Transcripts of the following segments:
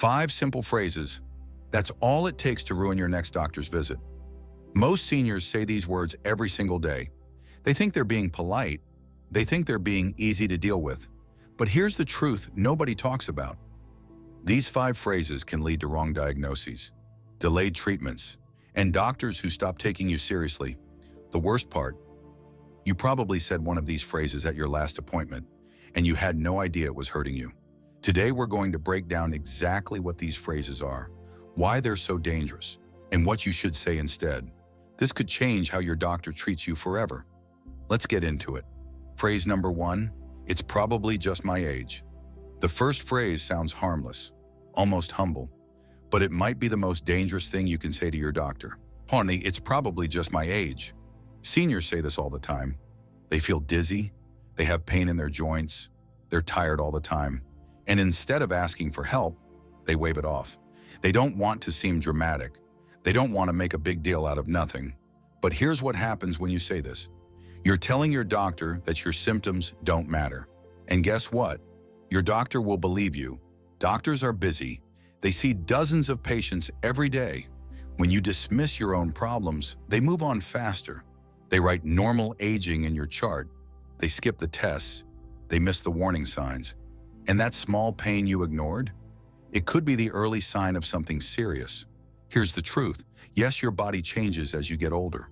5 simple phrases. That's all it takes to ruin your next doctor's visit. Most seniors say these words every single day. They think they're being polite. They think they're being easy to deal with. But here's the truth nobody talks about. These 5 phrases can lead to wrong diagnoses, delayed treatments, and doctors who stop taking you seriously. The worst part, you probably said one of these phrases at your last appointment, and you had no idea it was hurting you. Today, we're going to break down exactly what these phrases are, why they're so dangerous, and what you should say instead. This could change how your doctor treats you forever. Let's get into it. Phrase number 1, it's probably just my age. The first phrase sounds harmless, almost humble, but it might be the most dangerous thing you can say to your doctor. Honey, it's probably just my age. Seniors say this all the time. They feel dizzy, they have pain in their joints, they're tired all the time. And instead of asking for help, they wave it off. They don't want to seem dramatic. They don't want to make a big deal out of nothing. But here's what happens when you say this. You're telling your doctor that your symptoms don't matter. And guess what? Your doctor will believe you. Doctors are busy. They see dozens of patients every day. When you dismiss your own problems, they move on faster. They write normal aging in your chart. They skip the tests. They miss the warning signs. And that small pain you ignored? It could be the early sign of something serious. Here's the truth. Yes, your body changes as you get older.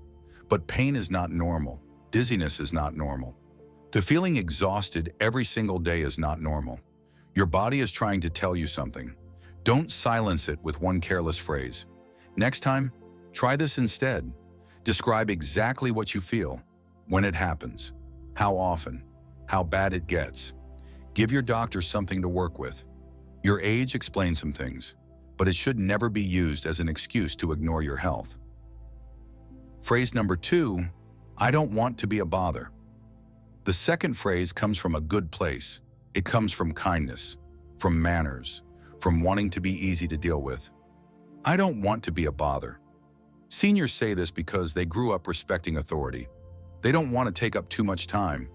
But pain is not normal. Dizziness is not normal. To feeling exhausted every single day is not normal. Your body is trying to tell you something. Don't silence it with one careless phrase. Next time, try this instead. Describe exactly what you feel, when it happens, how often, how bad it gets. Give your doctor something to work with. Your age explains some things, but it should never be used as an excuse to ignore your health. Phrase number 2, I don't want to be a bother. The second phrase comes from a good place. It comes from kindness, from manners, from wanting to be easy to deal with. I don't want to be a bother. Seniors say this because they grew up respecting authority. They don't want to take up too much time.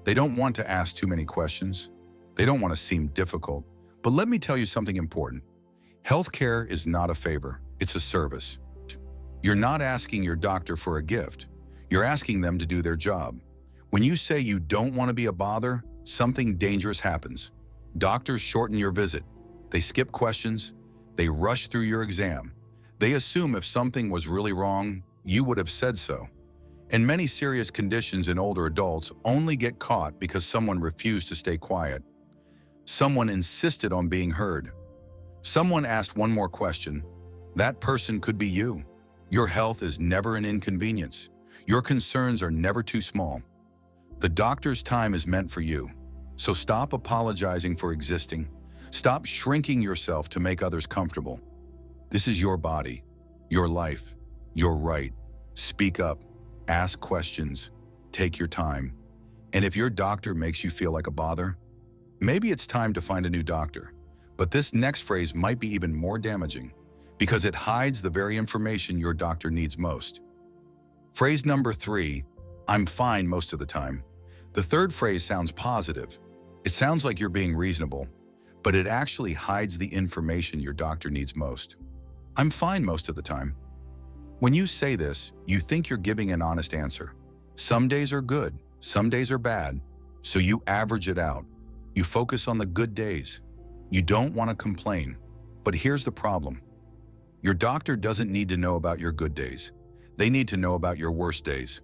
They don't want to ask too many questions. They don't want to seem difficult. But let me tell you something important. Healthcare is not a favor, it's a service. You're not asking your doctor for a gift. You're asking them to do their job. When you say you don't want to be a bother, something dangerous happens. Doctors shorten your visit. They skip questions. They rush through your exam. They assume if something was really wrong, you would have said so. And many serious conditions in older adults only get caught because someone refused to stay quiet. Someone insisted on being heard. Someone asked one more question. That person could be you. Your health is never an inconvenience. Your concerns are never too small. The doctor's time is meant for you. So stop apologizing for existing. Stop shrinking yourself to make others comfortable. This is your body, your life, your right. Speak up, ask questions, take your time. And if your doctor makes you feel like a bother, maybe it's time to find a new doctor. But this next phrase might be even more damaging because it hides the very information your doctor needs most. Phrase number 3, I'm fine most of the time. The third phrase sounds positive. It sounds like you're being reasonable, but it actually hides the information your doctor needs most. I'm fine most of the time. When you say this, you think you're giving an honest answer. Some days are good, some days are bad, so you average it out. You focus on the good days. You don't want to complain. But here's the problem. Your doctor doesn't need to know about your good days. They need to know about your worst days.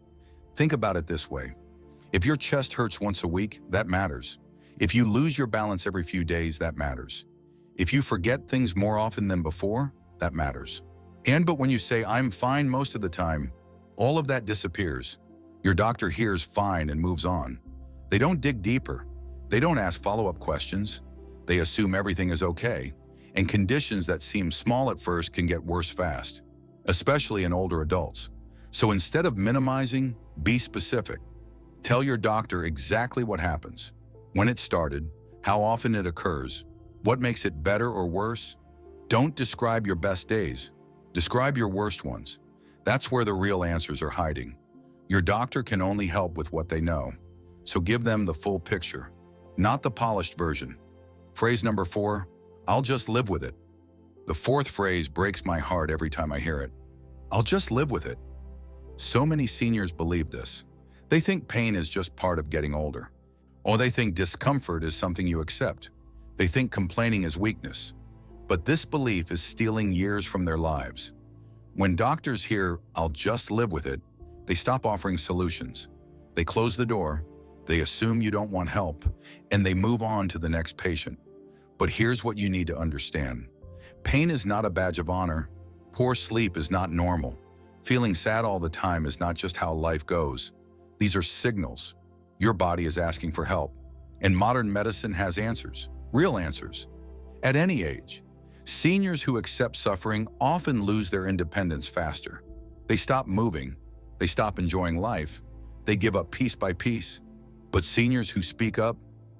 Think about it this way. If your chest hurts once a week, that matters. If you lose your balance every few days, that matters. If you forget things more often than before, that matters. But when you say, I'm fine most of the time, all of that disappears. Your doctor hears fine and moves on. They don't dig deeper. They don't ask follow-up questions. They assume everything is okay. And conditions that seem small at first can get worse fast, especially in older adults. So instead of minimizing, be specific. Tell your doctor exactly what happens, when it started, how often it occurs, what makes it better or worse. Don't describe your best days. Describe your worst ones. That's where the real answers are hiding. Your doctor can only help with what they know. So give them the full picture, not the polished version. Phrase number 4, I'll just live with it. The fourth phrase breaks my heart every time I hear it. I'll just live with it. So many seniors believe this. They think pain is just part of getting older. Or they think discomfort is something you accept. They think complaining is weakness. But this belief is stealing years from their lives. When doctors hear, "I'll just live with it," they stop offering solutions. They close the door, they assume you don't want help, and they move on to the next patient. But here's what you need to understand. Pain is not a badge of honor. Poor sleep is not normal. Feeling sad all the time is not just how life goes. These are signals. Your body is asking for help. And modern medicine has answers, real answers. At any age, seniors who accept suffering often lose their independence faster. They stop moving. They stop enjoying life. They give up piece by piece. But seniors who speak up,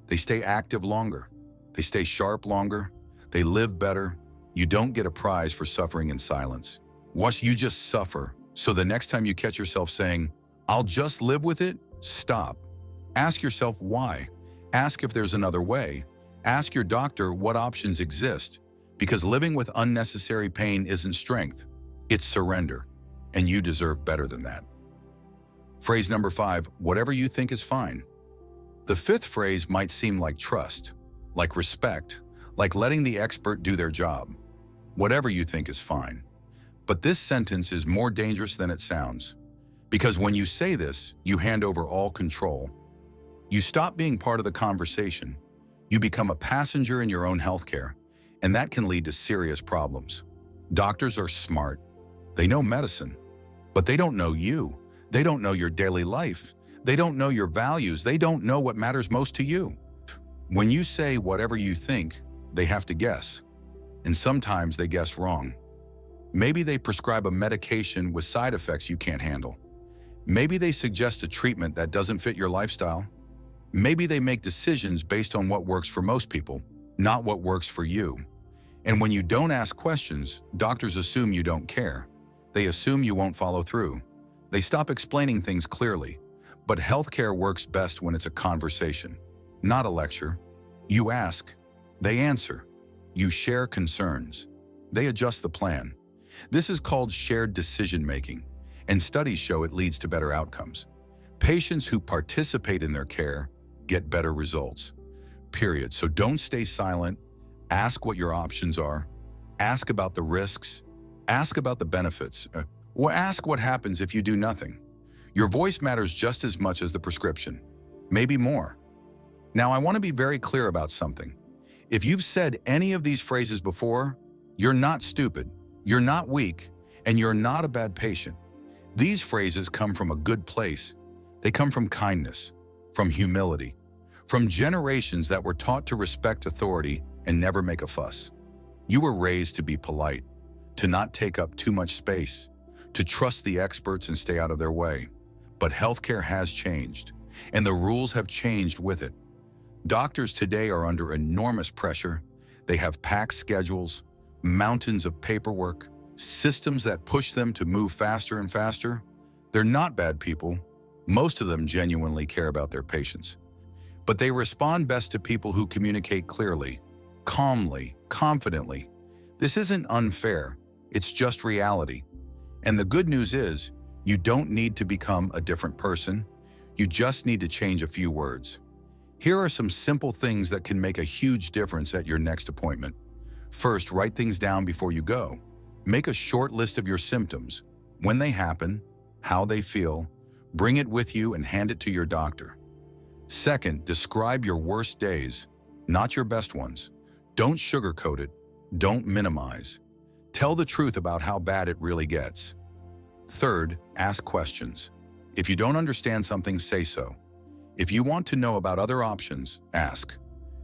they stay active longer. They stay sharp longer. They live better. You don't get a prize for suffering in silence. Watch you just suffer. So the next time you catch yourself saying, "I'll just live with it," stop. Ask yourself why. Ask if there's another way. Ask your doctor what options exist. Because living with unnecessary pain isn't strength. It's surrender. And you deserve better than that. Phrase number 5, whatever you think is fine. The fifth phrase might seem like trust, like respect, like letting the expert do their job. Whatever you think is fine. But this sentence is more dangerous than it sounds. Because when you say this, you hand over all control. You stop being part of the conversation. You become a passenger in your own healthcare, and that can lead to serious problems. Doctors are smart. They know medicine, but they don't know you. They don't know your daily life. They don't know your values. They don't know what matters most to you. When you say whatever you think, they have to guess. And sometimes they guess wrong. Maybe they prescribe a medication with side effects you can't handle. Maybe they suggest a treatment that doesn't fit your lifestyle. Maybe they make decisions based on what works for most people, not what works for you. And when you don't ask questions, doctors assume you don't care. They assume you won't follow through. They stop explaining things clearly. But healthcare works best when it's a conversation, not a lecture. You ask, they answer. You share concerns. They adjust the plan. This is called shared decision-making, and studies show it leads to better outcomes. Patients who participate in their care get better results, period. So don't stay silent. Ask what your options are. Ask about the risks. Ask about the benefits. Or ask what happens if you do nothing. Your voice matters just as much as the prescription, maybe more. Now, I want to be very clear about something. If you've said any of these phrases before, you're not stupid, you're not weak, and you're not a bad patient. These phrases come from a good place. They come from kindness, from humility, from generations that were taught to respect authority and never make a fuss. You were raised to be polite, to not take up too much space, to trust the experts and stay out of their way. But healthcare has changed, and the rules have changed with it. Doctors today are under enormous pressure. They have packed schedules, mountains of paperwork, systems that push them to move faster and faster. They're not bad people. Most of them genuinely care about their patients. But they respond best to people who communicate clearly, calmly, confidently. This isn't unfair. It's just reality. And the good news is, you don't need to become a different person. You just need to change a few words. Here are some simple things that can make a huge difference at your next appointment. First, write things down before you go. Make a short list of your symptoms, when they happen, how they feel. Bring it with you and hand it to your doctor. Second, describe your worst days, not your best ones. Don't sugarcoat it. Don't minimize. Tell the truth about how bad it really gets. Third, ask questions. If you don't understand something, say so. If you want to know about other options, ask.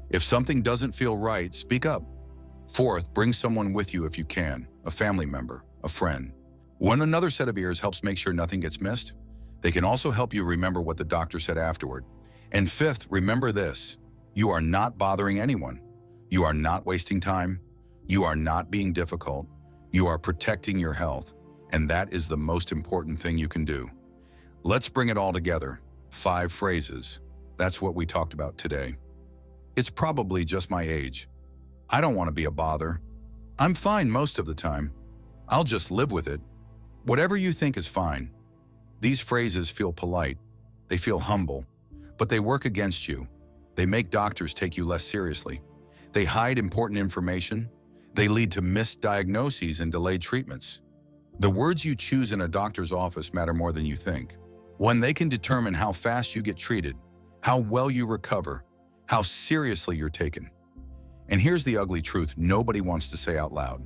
If something doesn't feel right, speak up. Fourth, bring someone with you if you can, a family member, a friend. When another set of ears helps make sure nothing gets missed, they can also help you remember what the doctor said afterward. And fifth, remember this: you are not bothering anyone. You are not wasting time. You are not being difficult. You are protecting your health, and that is the most important thing you can do. Let's bring it all together. 5 phrases. That's what we talked about today. It's probably just my age. I don't want to be a bother. I'm fine most of the time. I'll just live with it. Whatever you think is fine. These phrases feel polite. They feel humble. But they work against you. They make doctors take you less seriously. They hide important information. They lead to misdiagnoses and delayed treatments. The words you choose in a doctor's office matter more than you think. When they can determine how fast you get treated, how well you recover, how seriously you're taken. And here's the ugly truth nobody wants to say out loud.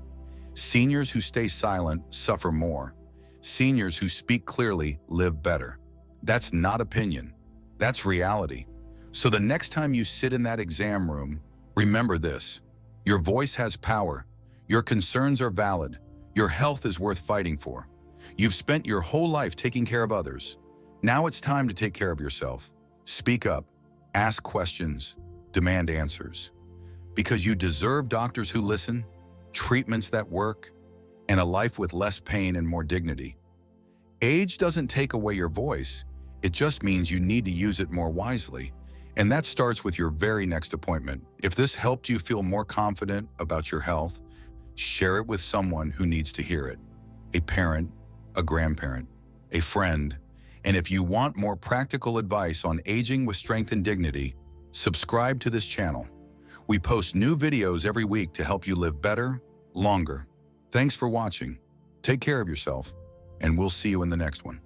Seniors who stay silent suffer more. Seniors who speak clearly live better. That's not opinion. That's reality. So the next time you sit in that exam room, remember this. Your voice has power. Your concerns are valid. Your health is worth fighting for. You've spent your whole life taking care of others. Now it's time to take care of yourself. Speak up. Ask questions. Demand answers. Because you deserve doctors who listen, treatments that work, and a life with less pain and more dignity. Age doesn't take away your voice. It just means you need to use it more wisely. And that starts with your very next appointment. If this helped you feel more confident about your health, share it with someone who needs to hear it. A parent, a grandparent, a friend. And if you want more practical advice on aging with strength and dignity, subscribe to this channel. We post new videos every week to help you live better, longer. Thanks for watching. Take care of yourself, and we'll see you in the next one.